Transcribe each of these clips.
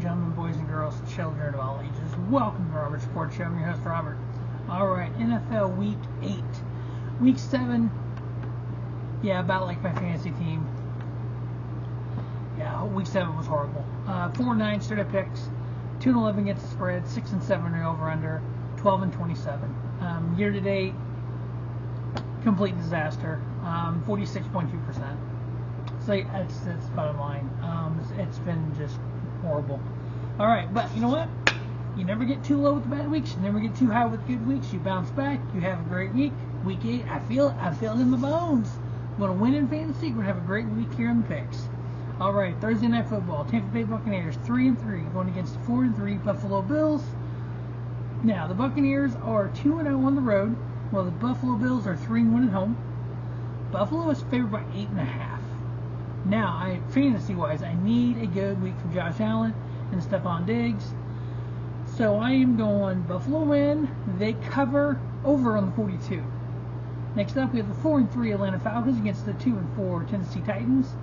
and gentlemen, boys and girls, children of all ages, welcome to the Robert Sports Show. I'm your host, Robert. Alright, NFL Week 8. Week 7, yeah, about like my fantasy team. Yeah, Week 7 was horrible. 4-9 straight up picks, 2-11 against the spread, 6-7 over-under, 12-27. Year-to-date, complete disaster, 46.2%. So that's bottom line. It's been just horrible. All right, but you know what? You never get too low with the bad weeks. You never get too high with good weeks. You bounce back. You have a great week. Week 8, I feel it in my bones. I'm going to win in fantasy. We're going to have a great week here in the picks. All right, Thursday Night Football. Tampa Bay Buccaneers 3-3 going against the 4-3 Buffalo Bills. Now the Buccaneers are 2-0 on the road, while the Buffalo Bills are 3-1 at home. Buffalo is favored by 8.5. Now, fantasy-wise, I need a good week from Josh Allen and Stephon Diggs. So I am going Buffalo win. They cover over on the 42. Next up, we have the 4-3 Atlanta Falcons against the 2-4 Tennessee Titans.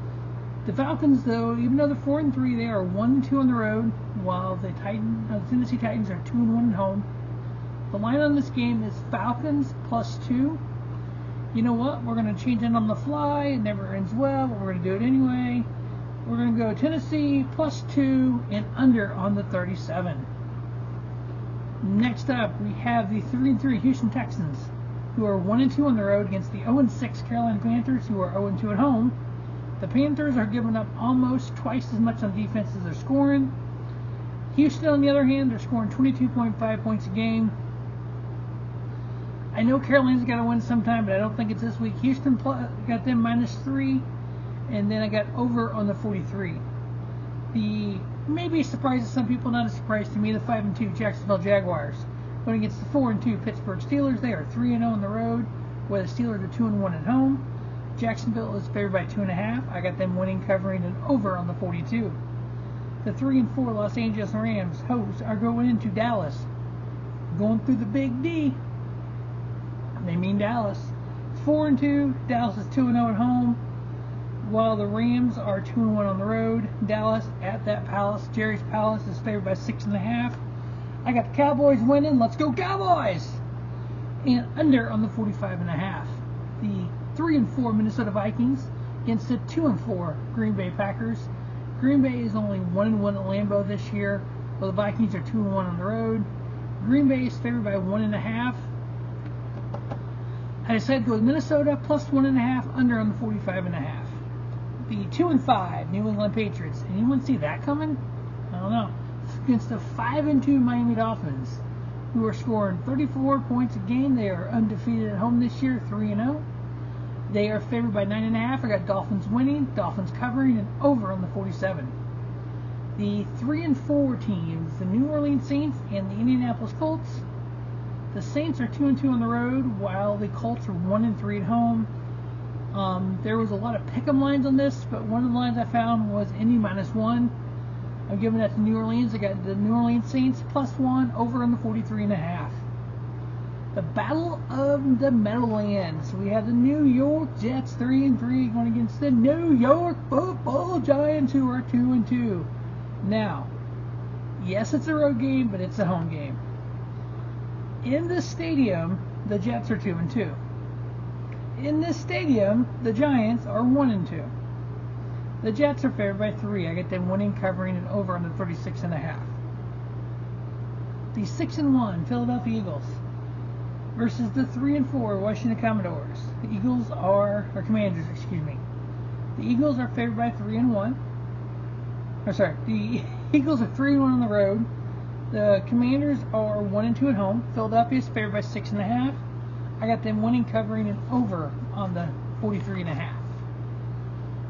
The Falcons, though, even though they're 4-3, they are 1-2 on the road, while the Tennessee Titans are 2-1 at home. The line on this game is Falcons +2. You know what? We're going to change it on the fly. It never ends well, but we're going to do it anyway. We're going to go Tennessee +2 and under on the 37. Next up, we have the 3-3 Houston Texans, who are 1-2 on the road against the 0-6 Carolina Panthers, who are 0-2 at home. The Panthers are giving up almost twice as much on defense as they're scoring. Houston, on the other hand, they're scoring 22.5 points a game. I know Carolina's got to win sometime, but I don't think it's this week. Houston got them -3, and then I got over on the 43. The maybe a surprise to some people, not a surprise to me, the 5-2 Jacksonville Jaguars going against the 4-2 Pittsburgh Steelers. They are 3-0 on the road, where the Steelers are 2-1 at home. Jacksonville is favored by 2.5. I got them winning, covering, and over on the 42. The 3-4 Los Angeles Rams hosts are going into Dallas, going through the Big D. They mean Dallas. 4-2. Dallas is 2-0 at home, while the Rams are 2-1 on the road. Dallas at that Palace, Jerry's Palace, is favored by 6.5. I got the Cowboys winning. Let's go Cowboys! And under on the 45.5. The 3-4 Minnesota Vikings against the 2-4 Green Bay Packers. Green Bay is only 1-1 at Lambeau this year, while the Vikings are 2-1 on the road. Green Bay is favored by 1.5. I decided to go with Minnesota +1.5, under on the 45.5. The 2-5 New England Patriots. Anyone see that coming? I don't know. It's against the 5-2 Miami Dolphins, who are scoring 34 points a game. They are undefeated at home this year, 3-0. They are favored by 9.5. I got Dolphins winning, Dolphins covering, and over on the 47. The 3-4 teams, the New Orleans Saints and the Indianapolis Colts. The Saints are 2-2 on the road, while the Colts are 1-3 at home. There was a lot of pick'em lines on this, but one of the lines I found was Indy -1. I'm giving that to New Orleans. I got the New Orleans Saints +1, over on the 43.5. The Battle of the Meadowlands. We have the New York Jets 3-3 going against the New York Football Giants, who are 2-2. Now, yes, it's a road game, but it's a home game. In this stadium, the Jets are 2-2. In this stadium, the Giants are 1-2. The Jets are favored by 3. I get them winning, covering, and over on the 36.5. The 6-1 Philadelphia Eagles versus the 3-4 Washington Commodores. The Commanders, excuse me. The Eagles are favored by 3-1. The Eagles are 3-1 on the road. The Commanders are 1-2 at home. Philadelphia is favored by 6.5. I got them winning, covering, and over on the 43.5.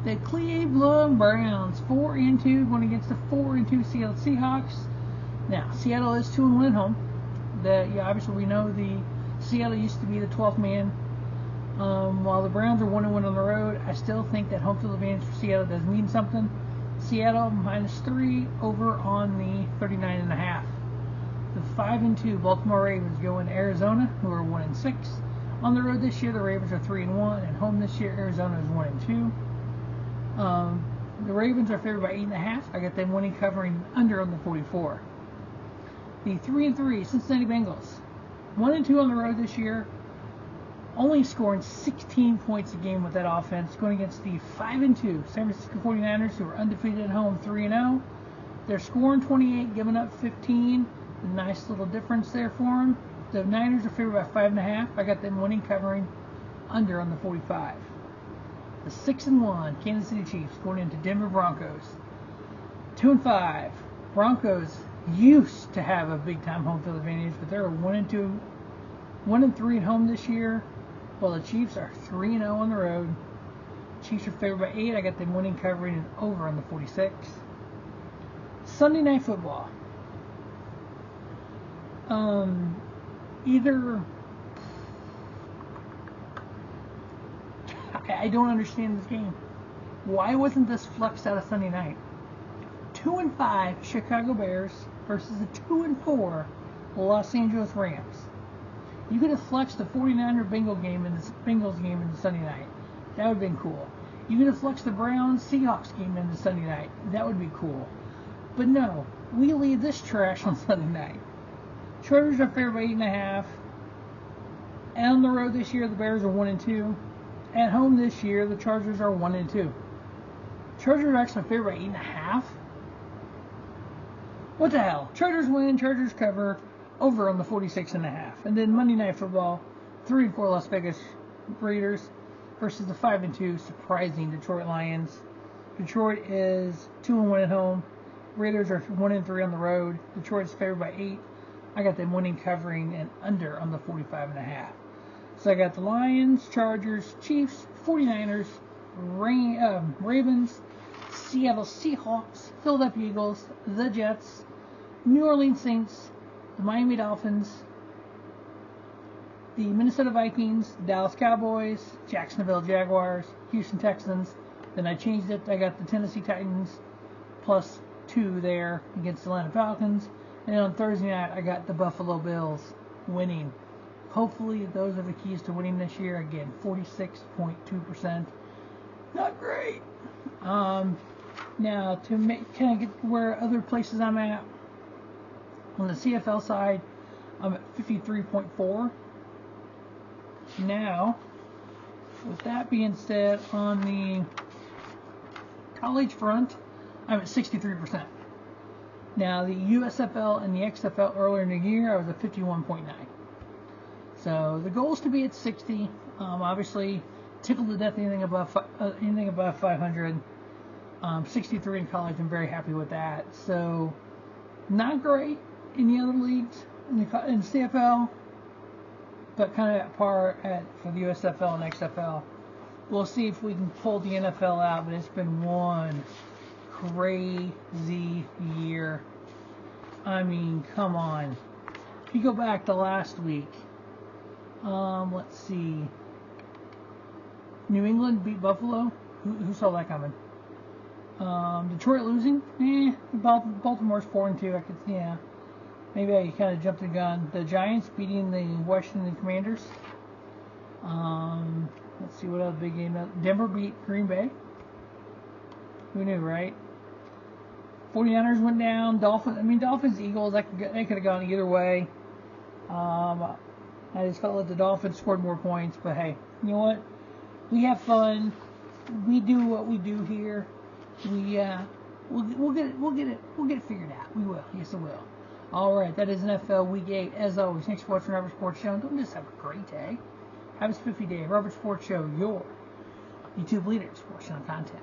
The Cleveland Browns 4-2 going against the 4-2 Seattle Seahawks. Now, Seattle is 2-1 at home. Obviously we know the Seattle used to be the 12th man. While the Browns are 1-1 on the road, I still think that home field advantage for Seattle does mean something. Seattle -3, over on the 39.5. The 5-2 Baltimore Ravens go into Arizona, who are 1-6. On the road this year, the Ravens are 3-1, and home this year, Arizona is 1-2. The Ravens are favored by 8.5. I got them winning, covering under on the 44. The 3-3 Cincinnati Bengals, 1-2 on the road this year, only scoring 16 points a game with that offense, going against the 5-2 San Francisco 49ers, who are undefeated at home, 3-0. They're scoring 28, giving up 15. A nice little difference there for them. The Niners are favored by 5.5. I got them winning, covering under on the 45. The 6-1 Kansas City Chiefs going into Denver Broncos, 2-5. Broncos used to have a big-time home field advantage, but they're 1-2, 1-3 at home this year. While the Chiefs are 3-0 on the road. Chiefs are favored by 8. I got them winning, covering, and over on the 46. Sunday Night Football. I don't understand this game. Why wasn't this flexed out of Sunday night? 2-5 Chicago Bears versus the 2-4 Los Angeles Rams. You could have flexed the 49er Bengals game into Sunday night. That would have been cool. You could have flexed the Browns Seahawks game into Sunday night. That would be cool. But no, we leave this trash on Sunday night. Chargers are favored by 8.5. On the road this year, the Bears are 1-2. At home this year, the Chargers are 1-2. Chargers are actually favored by 8.5. What the hell? Chargers win, Chargers cover, over on the 46.5. And then Monday Night Football, 3-4 Las Vegas Raiders versus the 5-2 surprising Detroit Lions. Detroit is 2-1 at home. Raiders are 1-3 on the road. Detroit is favored by 8. I got them winning, covering, and under on the 45.5. So I got the Lions, Chargers, Chiefs, 49ers, Ravens, Seattle Seahawks, Philadelphia Eagles, the Jets, New Orleans Saints, the Miami Dolphins, the Minnesota Vikings, Dallas Cowboys, Jacksonville Jaguars, Houston Texans. Then I changed it. I got the Tennessee Titans +2 there against the Atlanta Falcons. And on Thursday night, I got the Buffalo Bills winning. Hopefully, those are the keys to winning this year. Again, 46.2%. Not great. Now, to kind of get where other places I'm at, on the CFL side, I'm at 53.4. Now, with that being said, on the college front, I'm at 63%. Now, the USFL and the XFL earlier in the year, I was at 51.9. So the goal is to be at 60. Obviously, tickled to death anything above 500. 63 in college. I'm very happy with that. So not great in the other leagues in CFL, but kind of at par for the USFL and XFL. We'll see if we can pull the NFL out, but it's been one crazy year. I mean, come on. If you go back to last week, let's see. New England beat Buffalo. Who saw that coming? Detroit losing? Baltimore's 4-2. Maybe I kind of jumped the gun. The Giants beating the Washington Commanders. Let's see what other big game. Denver beat Green Bay. Who knew, right? 49ers went down. Dolphins, Eagles. They could have gone either way. I just felt like the Dolphins scored more points, but hey, you know what? We have fun. We do what we do here. We'll get it figured out. We will. Yes, we will. All right, that is NFL Week 8. As always, thanks for watching Robert Sports Show. Don't just have a great day. Have a spiffy day. Robert Sports Show, your YouTube leader in sports channel content.